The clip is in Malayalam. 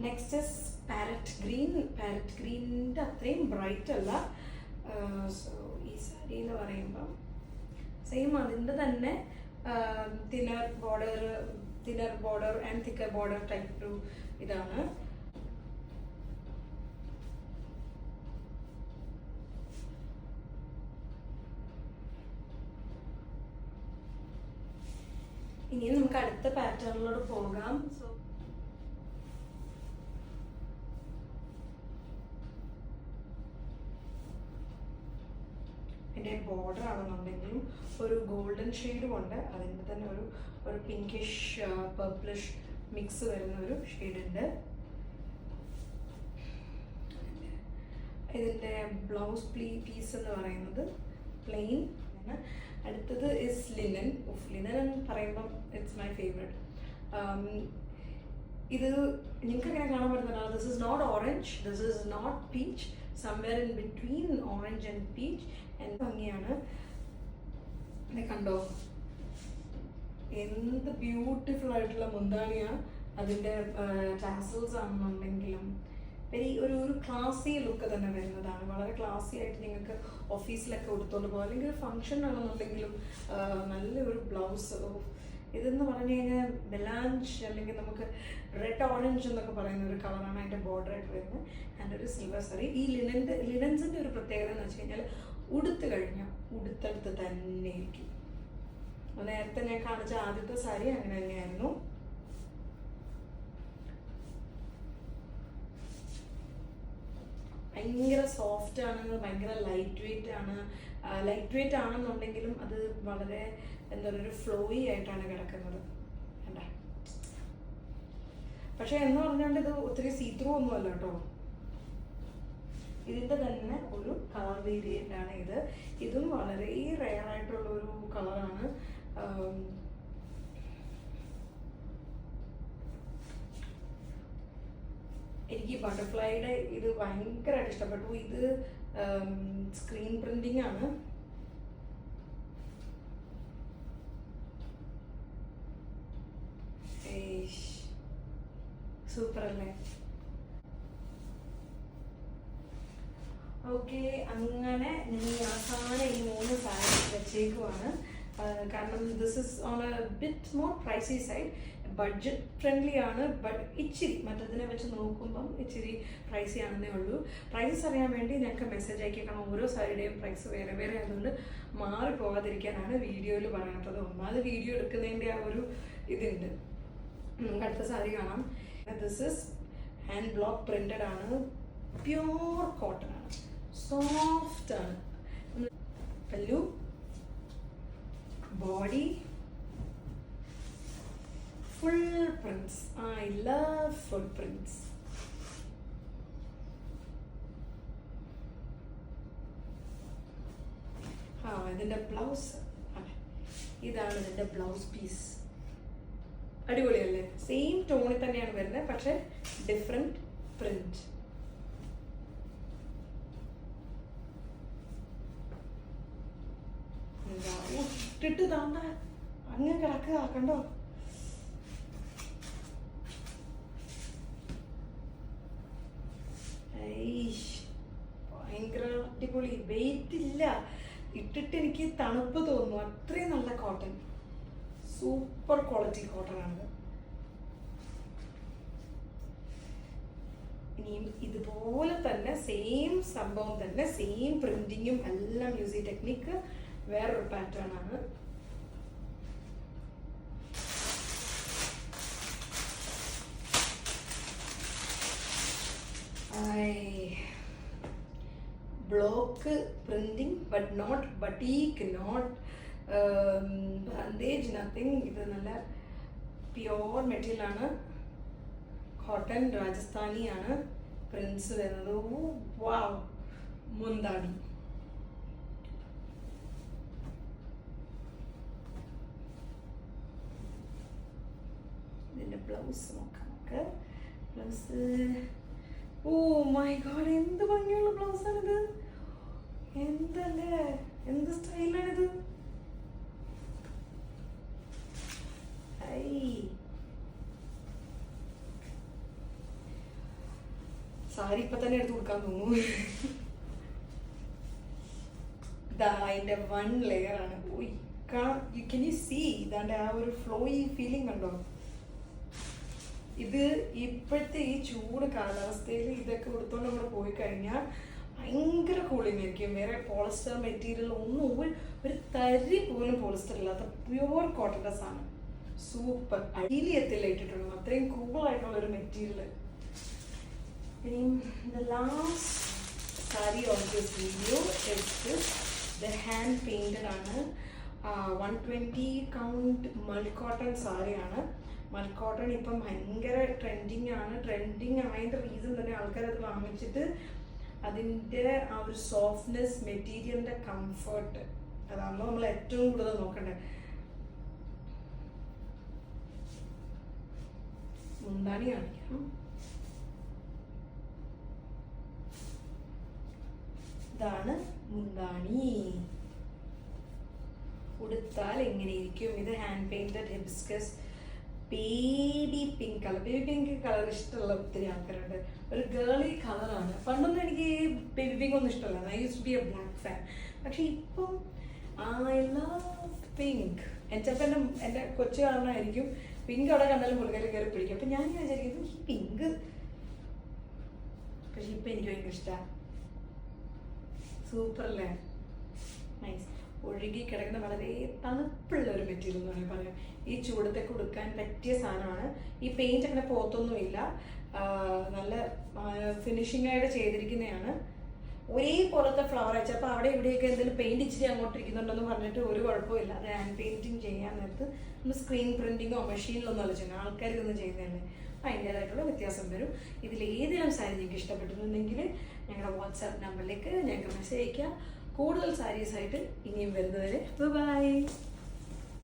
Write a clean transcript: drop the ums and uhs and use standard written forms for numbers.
Next is parrot green. Parrot ഗ്രീനിൻ്റെ അത്രയും ബ്രൈറ്റ് അല്ല. സോ ഈ സാരി എന്ന് പറയുമ്പം സെയിം അതിൻ്റെ തന്നെ thinner border and thicker border type ഒരു ഇതാണ്. ഇനി നമുക്ക് അടുത്ത പാറ്റേണിലോട്ട് പോകാം. സോ എൻ്റെ ബോർഡർ ആണെന്നുണ്ടെങ്കിലും ഒരു ഗോൾഡൻ ഷെയ്ഡും ഉണ്ട്, അതിൻ്റെ തന്നെ ഒരു പിങ്കിഷ് പർപ്പിളിഷ് മിക്സ് വരുന്ന ഒരു ഷെയ്ഡുണ്ട്. ഇതിൻ്റെ ബ്ലൗസ് പീസ് എന്ന് പറയുന്നത് പ്ലെയിൻ. അടുത്തത് ഇസ് ലിനൻ. ലിനൻ എന്ന് പറയുമ്പം ഇറ്റ്സ് മൈ ഫേവറേറ്റ്. ഇത് നിങ്ങൾക്ക് എങ്ങനെ കാണാൻ പറ്റുന്നതാണ്, this is not orange, this is not peach, somewhere in between orange and peach. എന്ത് ഭംഗിയാണ്, കണ്ടോ എന്ത് ബ്യൂട്ടിഫുൾ ആയിട്ടുള്ള മുന്താണിയാണ്. അതിൻ്റെ ടാസൽസ് ആണെന്നുണ്ടെങ്കിലും ഒരു ക്ലാസി ലുക്ക് തന്നെ വരുന്നതാണ്. വളരെ ക്ലാസി ആയിട്ട് നിങ്ങൾക്ക് ഓഫീസിലൊക്കെ ഉടുത്തോണ്ട് പോകാം, അല്ലെങ്കിൽ ഒരു ഫംഗ്ഷൻ ആണെന്നുണ്ടെങ്കിലും നല്ലൊരു ബ്ലൗസ്. ഇതെന്ന് പറഞ്ഞു കഴിഞ്ഞാൽ മെലാഞ്ച് അല്ലെങ്കിൽ നമുക്ക് റെഡ് ഓറഞ്ച് എന്നൊക്കെ പറയുന്ന ഒരു കളറാണ് അതിൻ്റെ ബോർഡറായിട്ട് വരുന്നത്. ആൻഡ് ഒരു സിൽവർ സാരി. ഈ ലിനൻസിൻ്റെ ഒരു പ്രത്യേകത എന്ന് വെച്ച് കഴിഞ്ഞാൽ ഉടുത്ത് കഴിഞ്ഞാൽ ഉടുത്തടുത്ത് തന്നെ ഇരിക്കും. നേരത്തെ ഞാൻ കാണിച്ച ആദ്യത്തെ സാരി അങ്ങനെ തന്നെയായിരുന്നു. ഭയങ്കര സോഫ്റ്റ് ആണ്, ഭയങ്കര ലൈറ്റ് വെയിറ്റ് ആണെന്നുണ്ടെങ്കിലും അത് വളരെ എന്താ പറയുക ഒരു ഫ്ലോയി ആയിട്ടാണ് കിടക്കുന്നത്. അല്ലേ, പക്ഷെ എന്ന് പറഞ്ഞുകൊണ്ട് ഇത് ഒത്തിരി സീത്രൂ ഒന്നും അല്ല കേട്ടോ. ഇതിൻ്റെ തന്നെ ഒരു കളർ വേരിയൻ്റ് ആണ് ഇത്. ഇതും വളരെ റെയർ ആയിട്ടുള്ള ഒരു കളറാണ്. എനിക്ക് ബട്ടർഫ്ലൈയുടെ ഇത് ഭയങ്കരമായിട്ട് ഇഷ്ടപ്പെട്ടു. ഇത് സ്ക്രീൻ പ്രിന്റിംഗ് ആണ്. സൂപ്പർ അല്ലേ? ഓക്കെ, അങ്ങനെ ഞാൻ അവസാനം ഈ 3 സാരി വെച്ചേക്കുവാണ്. കാരണം this is on A bit more Praisy side. Budget friendly ആണ്, ബട്ട് ഇച്ചിരി മറ്റതിനെ വെച്ച് നോക്കുമ്പം ഇച്ചിരി പ്രൈസി ആണെന്നേ ഉള്ളൂ. പ്രൈസസ് അറിയാൻ വേണ്ടി ഞങ്ങൾക്ക് മെസ്സേജ് അയക്കി. കാരണം ഓരോ സാരിയുടെയും പ്രൈസ് വേറെ വേറെ ആയതുകൊണ്ട് മാറിപ്പോകാതിരിക്കാനാണ് വീഡിയോയിൽ പറയാത്തത്. ഒന്നാമത് വീഡിയോ എടുക്കുന്നതിൻ്റെ ആ ഒരു ഇതുണ്ട്. നമുക്ക് അടുത്ത സാരി കാണാം. This is hand block printed ആണ്, പ്യൂർ കോട്ടൺ ആണ്, സോഫ്റ്റ് ആണ്. പല്ലു, body full prints. I love full prints. ഇതിൻ്റെ ബ്ലൗസ് ഇതാണ്. ഇതിൻ്റെ ബ്ലൗസ് പീസ് അടിപൊളിയല്ലേ? സെയിം ടോണിൽ തന്നെയാണ് വരുന്നത്, പക്ഷെ ഡിഫറെൻറ്റ് പ്രിന്റ്. ഇട്ടിട്ട് താണ്ട അങ്ങ് കിടക്കുക, കണ്ടോ? ഭയങ്കര അടിപൊളി, വെയിറ്റ് ഇല്ല, ഇട്ടിട്ട് എനിക്ക് തണുപ്പ് തോന്നുന്നു. അത്രയും നല്ല കോട്ടൺ, സൂപ്പർ ക്വാളിറ്റി കോട്ടൺ ആണ്. ഇനിയും ഇതുപോലെ തന്നെ സെയിം സംഭവം തന്നെ, സെയിം പ്രിന്റിങ്ങും എല്ലാം യൂസ് ചെയ്ത ടെക്നിക്ക് വേറൊരു പാറ്റേൺ ആണ്. Block printing, but not batik, not bandhej, nothing. ഇത് നല്ല പ്യോർ മെറ്റീരിയൽ ആണ്, കോട്ടൺ രാജസ്ഥാനി ആണ്. പ്രിന്റ്സ് വരുന്നത് വാവ്, മുന്താണി. ഇതിൻ്റെ ബ്ലൗസ് നോക്കാം നമുക്ക്. ബ്ലൗസ്, ഓ മൈ ഗോഡ്, എന്ത് ഭംഗിയുള്ള ബ്ലൗസാണിത്! എന്തല്ലേ, എന്ത് സ്റ്റൈലാണിത്! സാരി ഇപ്പൊ തന്നെ എടുത്ത് കൊടുക്കാൻ തോന്നുന്നു. ഇതാ അതിന്റെ 1 ലെയർ ആണ്. Can you see ഇതാണ്ട് ആ ഒരു ഫ്ലോയി ഫീലിംഗ് കണ്ടോ? ഇത് ഇപ്പോഴത്തെ ഈ ചൂട് കാലാവസ്ഥയിൽ ഇതൊക്കെ കൊടുത്തോണ്ട് നമ്മൾ പോയി കഴിഞ്ഞാൽ ഭയങ്കര കൂളിംഗ് ആയിരിക്കും. വേറെ പോളിസ്റ്റർ മെറ്റീരിയൽ ഒന്നും ഒരു തരി പോലും പോളിസ്റ്റർ ഇല്ലാത്ത പ്യുവർ കോട്ടൻ്റെ സാധനം. സൂപ്പർ. അടിയിലെത്തില്ല ഇട്ടിട്ടുണ്ട്, അത്രയും കൂളായിട്ടുള്ള ഒരു മെറ്റീരിയൽ. ഇനിയും the last sari on this video the hand painted ആണ്. 120 കൗണ്ട് മൾ കോട്ടൺ സാരിയാണ്. മൾ കോട്ടൺ ഇപ്പം ഭയങ്കര ട്രെൻഡിങ് ആണ്. ട്രെൻഡിങ് ആയതിൻ്റെ റീസൺ തന്നെ ആൾക്കാർ അത് വാങ്ങിച്ചിട്ട് അതിൻ്റെ ആ ഒരു സോഫ്റ്റ്നെസ്, മെറ്റീരിയലിൻ്റെ കംഫർട്ട്, അതാകുമ്പോൾ നമ്മൾ ഏറ്റവും കൂടുതൽ നോക്കേണ്ടത്. മുന്താണി കാണിക്കാം. ഇതാണ് മുന്താണി. ഉടുത്താൽ എങ്ങനെയിരിക്കും? ഇത് hand painted hibiscus baby pink colour. Baby pink colour ഇഷ്ടമുള്ള ഒത്തിരി ആൾക്കാരുണ്ട്. ഒരു ഗേളി കളറാണ്. പണ്ടൊന്നും എനിക്ക് ബേബി പിങ്ക് ഒന്നും ഇഷ്ടമല്ല. I used to be a black fan. പക്ഷെ ഇപ്പം ഐ ലവ് പിങ്ക്. ചിലപ്പോൾ എൻ്റെ കൊച്ചു കാരണമായിരിക്കും പിങ്ക് അവിടെ കണ്ടാലും പുള്ളിക്കാരി കയറി പിടിക്കും. അപ്പം ഞാൻ വിചാരിക്കുന്നു ഈ പിങ്ക്, പക്ഷെ ഇപ്പം എനിക്ക് ഭയങ്കര ഇഷ്ടമാണ്. സൂപ്പർ അല്ലേ? നൈസ്. ഒഴുകി കിടക്കുന്ന വളരെ തണുപ്പുള്ള ഒരു മെറ്റീരിയൽ എന്ന് വേണമെങ്കിൽ പറയാം. ഈ ചൂടത്തേക്ക് കൊടുക്കാൻ പറ്റിയ സാധനമാണ്. ഈ പെയിന്റ് അങ്ങനെ പോത്തൊന്നുമില്ല. നല്ല ഫിനിഷിംഗ് ആയിട്ട് ചെയ്തിരിക്കുന്നതാണ്. ഒരേപോലത്തെ ഫ്ലവർ അയച്ചാൽ അപ്പോൾ അവിടെ ഇവിടെയൊക്കെ എന്തെങ്കിലും പെയിന്റ് ഇച്ചിരി അങ്ങോട്ട് ഇരിക്കുന്നുണ്ടെന്ന് പറഞ്ഞിട്ട് ഒരു കുഴപ്പമില്ല. അത് ഹാൻഡ് പെയിന്റിങ് ചെയ്യാൻ നേരത്ത് നമ്മൾ സ്ക്രീൻ പ്രിന്റിങ്ങോ മെഷീനിലൊന്നും അല്ല ചെയ്യുന്നത്, ആൾക്കാർ ഇതൊന്നും ചെയ്യുന്നതല്ലേ. അതിൻ്റേതായിട്ടുള്ള വ്യത്യാസം വരും. ഇതിലേതെങ്കിലും സാരി നിങ്ങൾക്ക് ഇഷ്ടപ്പെട്ടിട്ടുണ്ടെങ്കിൽ ഞങ്ങളുടെ വാട്സാപ്പ് നമ്പറിലേക്ക് ഞങ്ങൾക്ക് മെസ്സേജ് അയയ്ക്കുക. കൂടുതൽ സാരീസായിട്ട് ഇനിയും വരുന്നവരെ ബൈ.